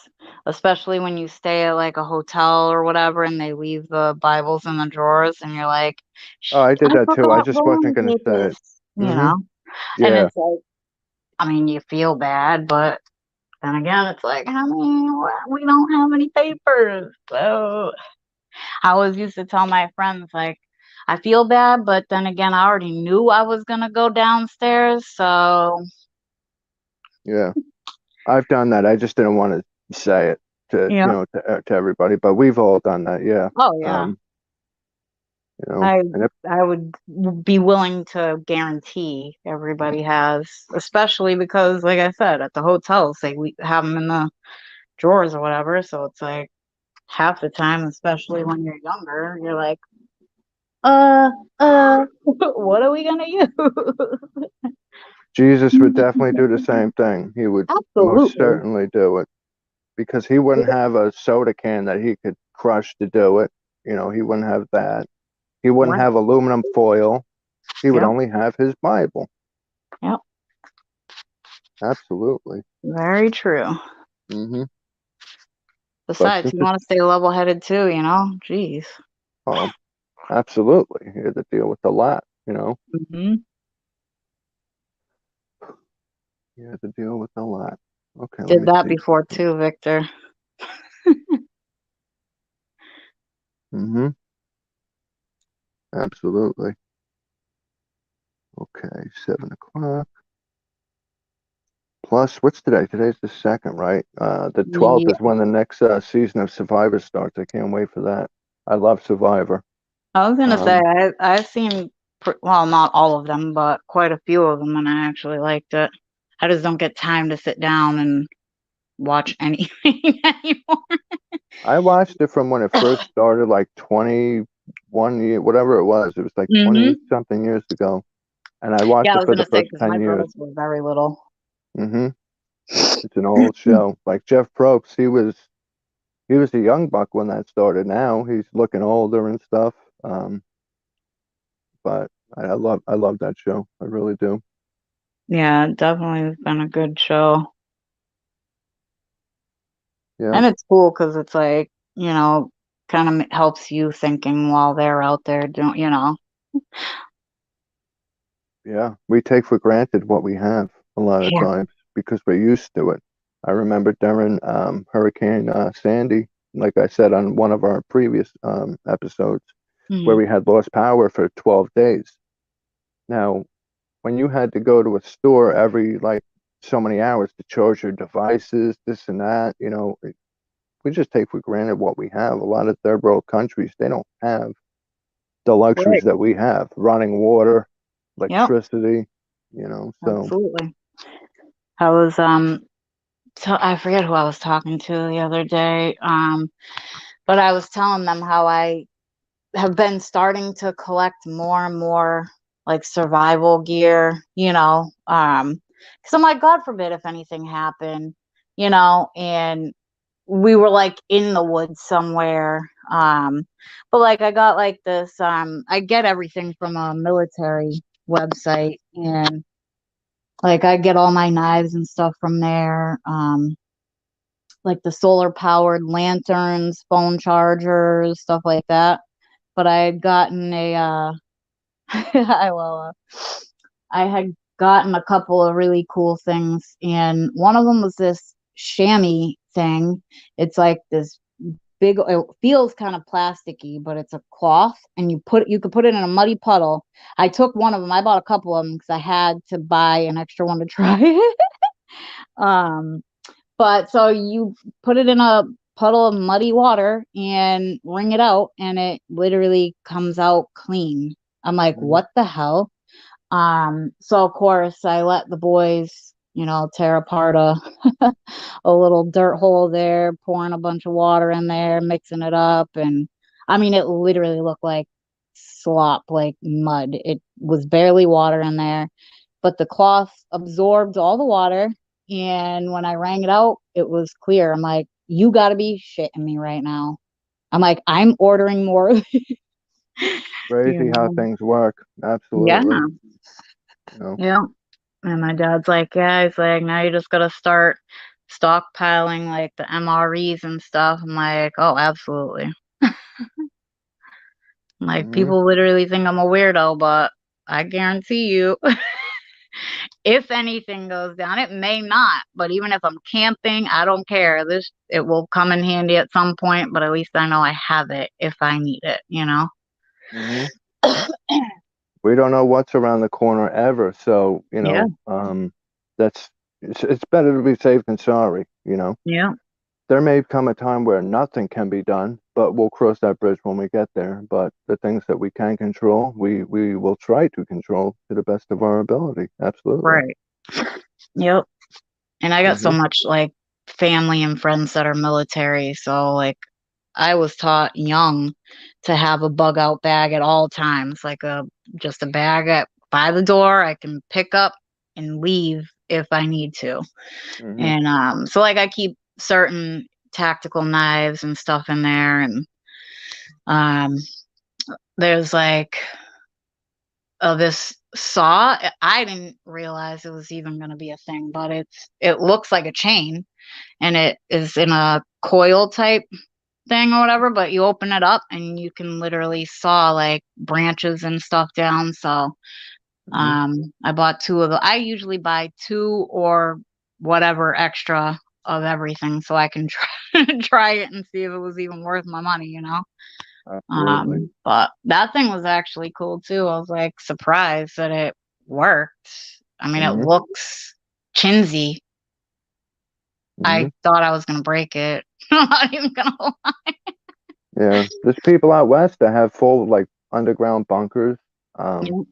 especially when you stay at like a hotel or whatever and they leave the Bibles in the drawers and you're like, oh, I did I that too. I forgot just wasn't rolling going to say it. papers, you Hmm. know? And Yeah. it's like, I mean, you feel bad, but then again, it's like, honey, we don't have any papers. So I always used to tell my friends, like, I feel bad, but then again, I already knew I was gonna go downstairs, so Yeah, I've done that. I just didn't want to say it to, yeah. to everybody, but we've all done that. Yeah. Oh yeah. Um, I and if I would be willing to guarantee everybody has, especially because, like I said, at the hotels we have them in the drawers or whatever. So it's like half the time, especially when you're younger, you're like, uh, what are we gonna use? Jesus would definitely do the same thing. He would most Absolutely. certainly do it because he wouldn't have a soda can that he could crush to do it. He wouldn't have that. He wouldn't Right. have aluminum foil. He would Yep. only have his Bible. Yep. Absolutely. Very true. Hmm. But Besides, since you it's, want to stay level-headed too, you know? Jeez. oh, absolutely, he had to deal with a lot. Hmm. He had to deal with a lot. Okay, let Did me that see. before too, Victor. Hmm. Absolutely. Okay, 7 o'clock. Plus, what's today? Today's the second, right? The 12th Yeah. is when the next season of Survivor starts. I can't wait for that. I love Survivor. I was gonna say Um, I've seen well, not all of them, but quite a few of them, and I actually liked it. I just don't get time to sit down and watch anything anymore. I watched it from when it first started, like 21 year, whatever it was. It was like 20 Hmm. something years ago, and I watched Yeah, I it was for the gonna say first because my 10 years. girls were very little. Hmm. It's an old show. Like Jeff Probst, he was a young buck when that started. Now he's looking older and stuff. Um, but I love that show. I really do. Yeah, it definitely has been a good show. Yeah, And it's cool because it's like, kind of helps you thinking while they're out there doing, yeah. We take for granted what we have a lot of Yeah. times because we're used to it. I remember during Hurricane Sandy, like I said on one of our previous episodes, where Hmm. we had lost power for 12 days. Now, when you had to go to a store every like so many hours to charge your devices, this and that, we just take for granted what we have. A lot of third world countries, they don't have the Right. luxuries that we have, running water, Yep. electricity, so Absolutely. I was I forget who I was talking to the other day. But I was telling them how I have been starting to collect more and more like survival gear, because I'm like, God forbid if anything happened, and we were like in the woods somewhere. But like I got like this, I get everything from a military website, and Like I get all my knives and stuff from there. Like the solar powered lanterns, phone chargers, stuff like that. But I had gotten a I well, I had gotten a couple of really cool things, and one of them was this chamois thing. It's like this big, it feels kind of plasticky, but it's a cloth, and you could put it in a muddy puddle. I took one of them. I bought a couple of them because I had to buy an extra one to try it. um, but so you put it in a puddle of muddy water and wring it out, and it literally comes out clean. I'm like, Mhm. what the hell? So of course I let the boys, tear apart a little dirt hole there, pouring a bunch of water in there, mixing it up, and I mean it literally looked like slop, like mud. It was barely water in there, but the cloth absorbed all the water, and when I wrang it out, it was clear. I'm like, you got to be shitting me right now. I'm like, I'm ordering more. you Crazy how know. things work. Yeah. Absolutely. You know. Yeah. And my dad's like, yeah, he's like, now you just gotta start stockpiling like the MREs and stuff. I'm like, oh, absolutely. Like Hmm. people literally think I'm a weirdo, but I guarantee you, if anything goes down, it may not. But even if I'm camping, I don't care. It will come in handy at some point, but at least I know I have it if I need it. Hmm. We don't know what's around the corner ever, so Yeah. that's it's better to be safe than sorry. Yeah. There may come a time where nothing can be done, but we'll cross that bridge when we get there. But the things that we can control, we will try to control to the best of our ability. Absolutely. Right. Yep. And I got so Hmm. much like family and friends that are military, so like I was taught young to have a bug out bag at all times, like just a bag by the door I can pick up and leave if I need to. Hmm. And so like I keep certain tactical knives and stuff in there, and um there's like this saw. I didn't realize it was even going to be a thing, but it looks like a chain, and it is in a coil type thing or whatever, but you open it up and you can literally saw like branches and stuff down. So Hmm. I bought two of the I usually buy two or whatever extra of everything so I can try try it and see if it was even worth my money. Absolutely. But that thing was actually cool too. I was like surprised that it worked. I mean, it Hmm. looks chinsy. Hmm. I thought I was gonna break it. I'm not even gonna lie. Yeah, there's people out west that have full like underground bunkers. Um, Yep.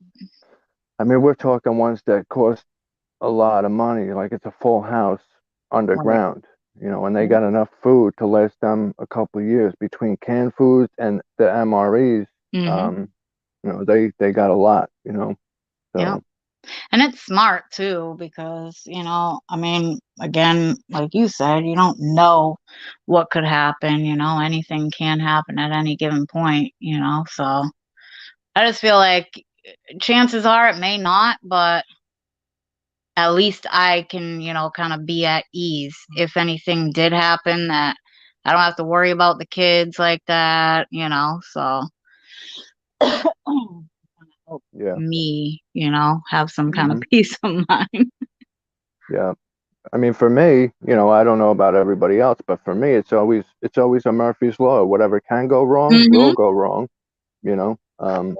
I mean, we're talking ones that cost a lot of money, like it's a full house Right. underground, and they Yep. got enough food to last them a couple of years between canned foods and the MREs. Mhm. They got a lot, Yep. so. And it's smart too because, I mean, again, like you said, you don't know what could happen, anything can happen at any given point. So I just feel like chances are it may not, but at least I can, kind of be at ease if anything did happen, that I don't have to worry about the kids like that. So help Yeah. me, have some kind of Hmm. peace of mind. Yeah. I mean, for me, I don't know about everybody else, but for me, it's always a Murphy's Law. Whatever can go wrong will Hmm. go wrong, you know. Um,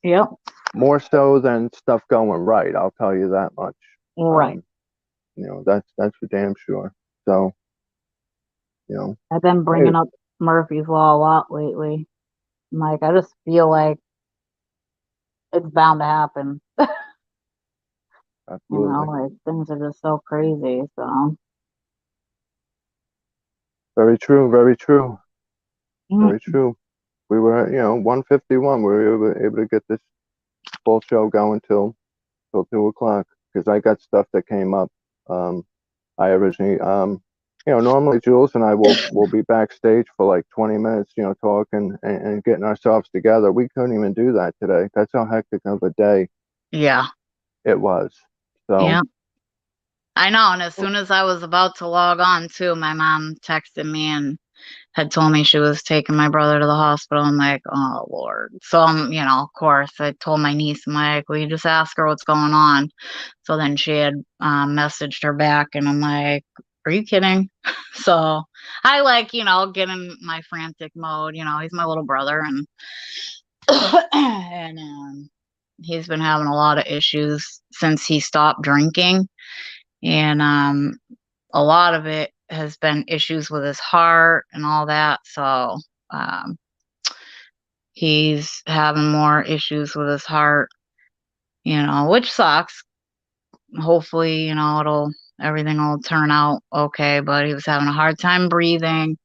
Yep. More so than stuff going right. I'll tell you that much. Right. Um, that's for damn sure. So, you know, I've been hey, bringing up Murphy's Law a lot lately. Like, I just feel like it's bound to happen. absolutely, Like things are just so crazy. So, very true, very true, mm, very true. We were, 151. We were able to get this full show going till 2 o'clock because I got stuff that came up. Um, I originally, normally Jules and I will be backstage for like 20 minutes, talking and getting ourselves together. We couldn't even do that today. That's how hectic of a day yeah. it was. So, Yeah. I know. And as soon as I was about to log on too, my mom texted me and had told me she was taking my brother to the hospital. I'm like, oh Lord. So of course, I told my niece, I'm like, will you just ask her what's going on? So then she had messaged her back, and I'm like, are you kidding? So I get in my frantic mode. He's my little brother, and and he's been having a lot of issues since he stopped drinking, and a lot of it has been issues with his heart and all that. So um, he's having more issues with his heart, which sucks. Hopefully, everything will turn out okay. But he was having a hard time breathing.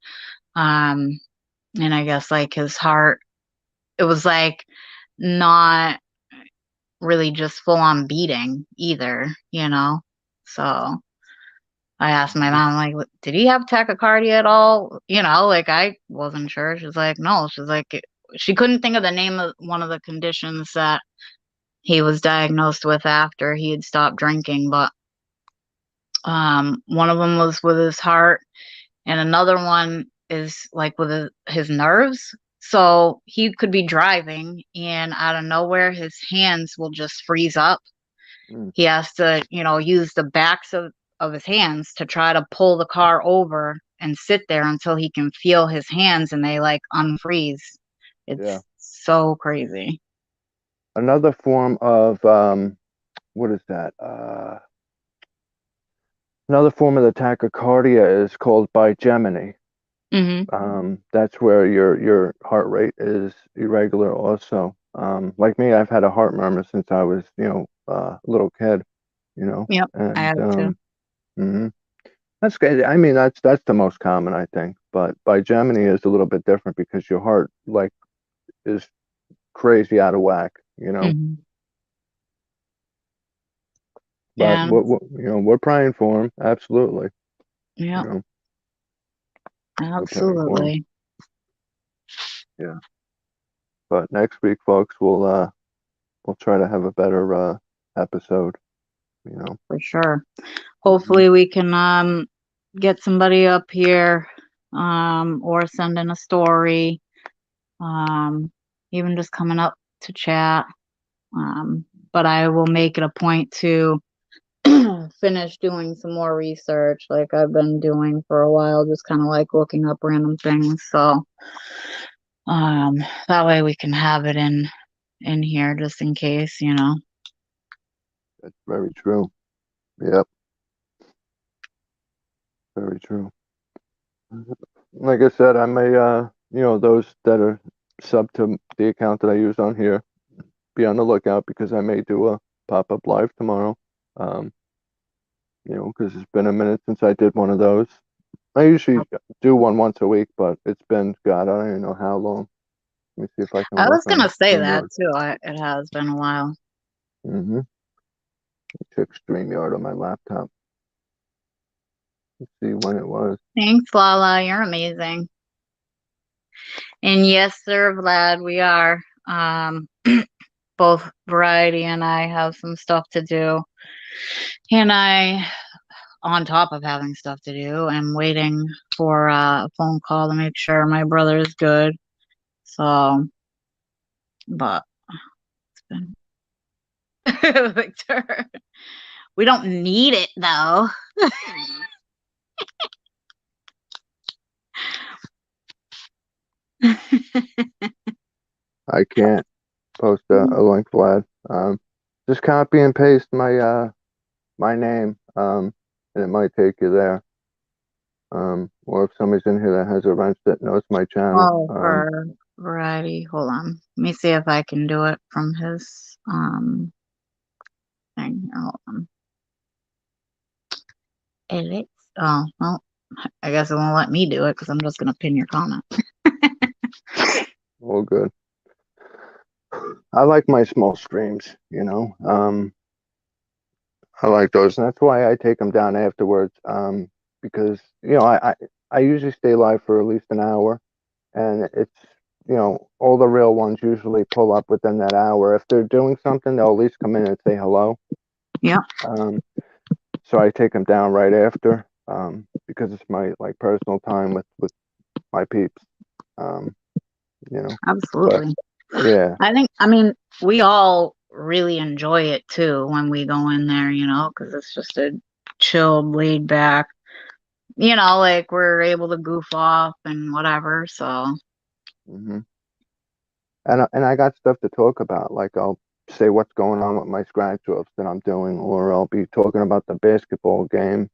Um, and I guess like his heart, it was like not really just full on beating either. So I asked my mom, like, did he have tachycardia at all? Like I wasn't sure. She's like, no. She's like, she couldn't think of the name of one of the conditions that he was diagnosed with after he had stopped drinking. But one of them was with his heart, and another one is like with his nerves. So he could be driving, and out of nowhere, his hands will just freeze up. Mm. He has to, use the backs of his hands to try to pull the car over and sit there until he can feel his hands and they like unfreeze. Yeah. It's so crazy. Another form of what is that? Another form of the tachycardia is called bigeminy. Hmm. That's where your heart rate is irregular also. Like me, I've had a heart murmur since I was, a little kid, Yep, I and have too. mhm. That's good. I mean, that's the most common, I think. But bigeminy is a little bit different because your heart like is crazy out of whack. Hmm. But Yeah, we're praying for him. Absolutely. You yep, know, we're praying for him. absolutely, Yeah. But next week, folks, we'll try to have a better episode. You know. for sure. Mhm. Hopefully we can get somebody up here or send in a story, um even just coming up to chat. But I will make it a point to finish doing some more research like I've been doing for a while, just kind of like looking up random things. So um that way we can have it in here just in case. That's very true. Yep. Very true. Like I said, I may, those that are sub to the account that I use on here, be on the lookout because I may do a pop-up live tomorrow. Um, because it's been a minute since I did one of those. I usually do one once a week, but it's been, God, I don't even know how long. Let me see if I can I look was on gonna say that StreamYard. too. It has been a while. Mm-hmm. Check StreamYard on my laptop. Let's see when it was. Thanks, Lala. You're amazing. And yes, sir, Vlad, we are. Both Variety and I have some stuff to do. And on top of having stuff to do, I'm waiting for a phone call to make sure my brother is good. So, but it's been Victor. We don't need it though. I can't post a link, Vlad. Just copy and paste my name, and it might take you there. Or if somebody's in here that has a wrench that knows my channel, Oh, for Variety. Hold on. Let me see if I can do it from his thing. Hold on. Edit. Oh, well, I guess it won't let me do it because I'm just gonna pin your comment. all good. I like my small streams. I like those, and that's why I take them down afterwards. Because I usually stay live for at least an hour, and it's all the real ones usually pull up within that hour. If they're doing something, they'll at least come in and say hello. Yeah. Um, so I take them down right after, because it's my like personal time with my peeps. Um, you know, but Absolutely. yeah. I mean, we all really enjoy it too when we go in there, because it's just a chilled, laid back, like we're able to goof off and whatever. So, hmm and I got stuff to talk about. Like I'll say what's going on with my scratch offs that I'm doing, or I'll be talking about the basketball game.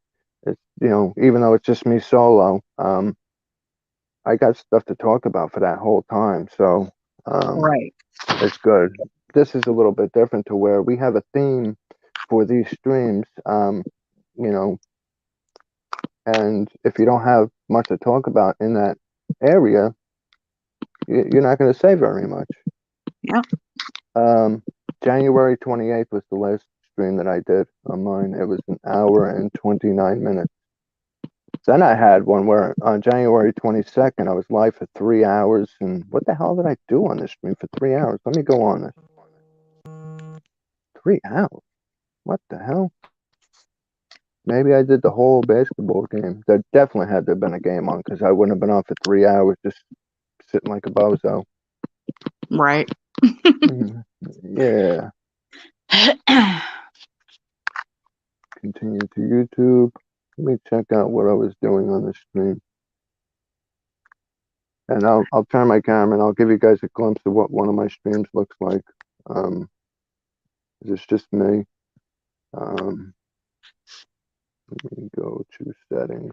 It's even though it's just me solo, I got stuff to talk about for that whole time. So right. it's good. This is a little bit different to where we have a theme for these streams. You know, and if you don't have much to talk about in that area, you're not going to say very much. Yep. Um, January 28th was the last stream that I did on mine. It was an hour and 29 minutes. Then I had one where on January 22nd, I was live for 3 hours. And what the hell did I do on this stream for 3 hours? Let me go on this. 3 hours? What the hell? Maybe I did the whole basketball game. There definitely had to have been a game on because I wouldn't have been on for 3 hours just sitting like a bozo. Right. Yeah. Continue to YouTube. Let me check out what I was doing on the stream. And I'll turn my camera and I'll give you guys a glimpse of what one of my streams looks like. It's just me. Let me go to settings,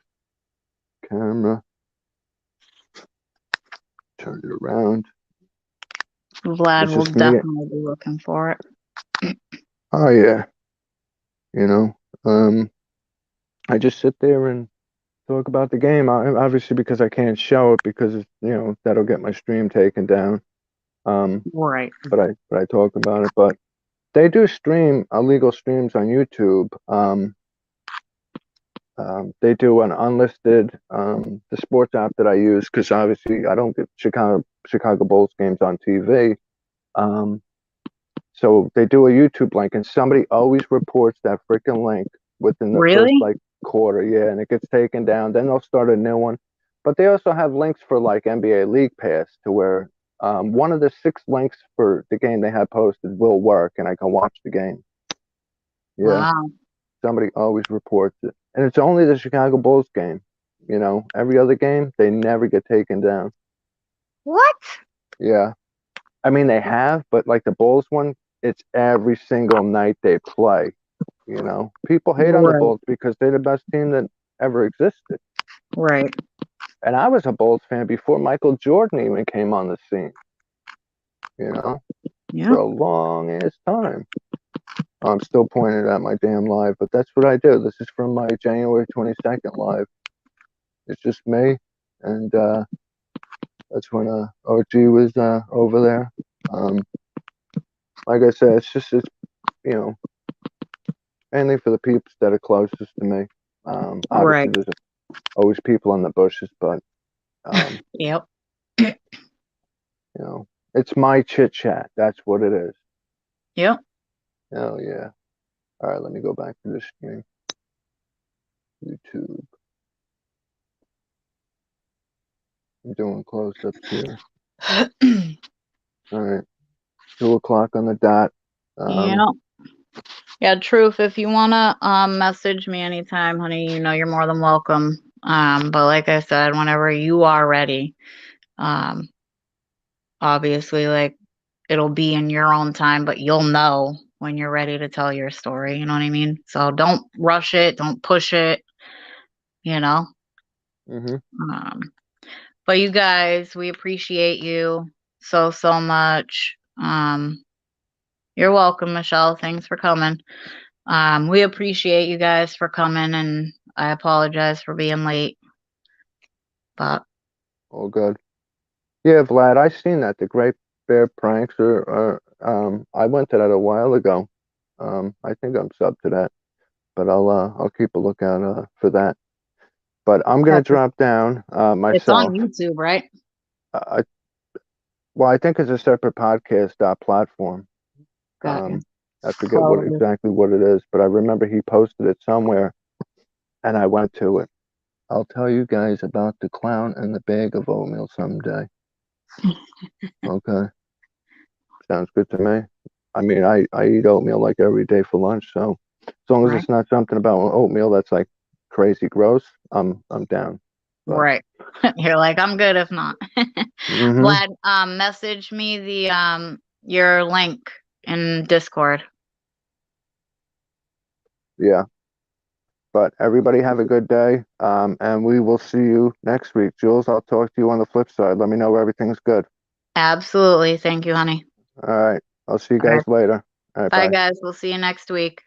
camera, turn it around. Vlad It's will just me. definitely be looking for it. Oh yeah, you know. I just sit there and talk about the game. Obviously because I can't show it because that'll get my stream taken down. Right. But I talk about it. But they do stream illegal streams on YouTube. They do an unlisted the sports app that I use because obviously I don't get Chicago Bulls games on TV. Um, so they do a YouTube link, and somebody always reports that freaking link within the first Really? like quarter, yeah, and it gets taken down. Then they'll start a new one. But they also have links for like NBA League Pass to where one of the 6 links for the game they have posted will work, and I can watch the game. Yeah. Wow. Somebody always reports it. And it's only the Chicago Bulls game. Every other game, they never get taken down. What? Yeah. I mean, they have, but like the Bulls one, it's every single night they play. People hate on the Right. Bulls because they're the best team that ever existed. Right. And I was a Bulls fan before Michael Jordan even came on the scene, you know, Yeah. for a long ass time. I'm still pointing at my damn live, but that's what I do. This is from my January 22nd live. It's just me, and that's when OG was over there. Um, like I said, it's you know mainly for the peeps that are closest to me. Right. Obviously, there's always people in the bushes, but um, Yep. it's my chit chat. That's what it is. Yep. Hell yeah! All right, let me go back to this stream. YouTube. I'm doing close-ups here. All right, 2 o'clock on the dot. Yeah. Yeah, Truth, if you wanna message me anytime, honey, you're more than welcome. But like I said, whenever you are ready, um, obviously like it'll be in your own time, but you'll know when you're ready to tell your story, you know what I mean? So don't rush it, don't push it, you know. Mhm. Um, but you guys, we appreciate you so much. You're welcome, Michelle. Thanks for coming. We appreciate you guys for coming, and I apologize for being late. But All good. Yeah, Vlad, I seen that. The Great Bear Pranks I went to that a while ago. I think I'm sub to that, but I'll keep a lookout for that. But I'm gonna that's drop down it's on myself. YouTube, right? Well, I think it's a separate podcast platform. Got Um, you. I forget what exactly what it is, but I remember he posted it somewhere, and I went to it. I'll tell you guys about the clown and the bag of oatmeal someday. Okay, sounds good to me. I mean, I eat oatmeal like every day for lunch, so as long as Right. it's not something about oatmeal that's like crazy gross, I'm down. But Right. You're like, I'm good if not. hmm Vlad, message me the your link in Discord. yeah. But everybody have a good day, and we will see you next week. Jules, I'll talk to you on the flip side. Let me know everything's good. Absolutely. Thank you, honey. All right. I'll see you All guys right. later. All right. Bye, Bye. guys. We'll see you next week.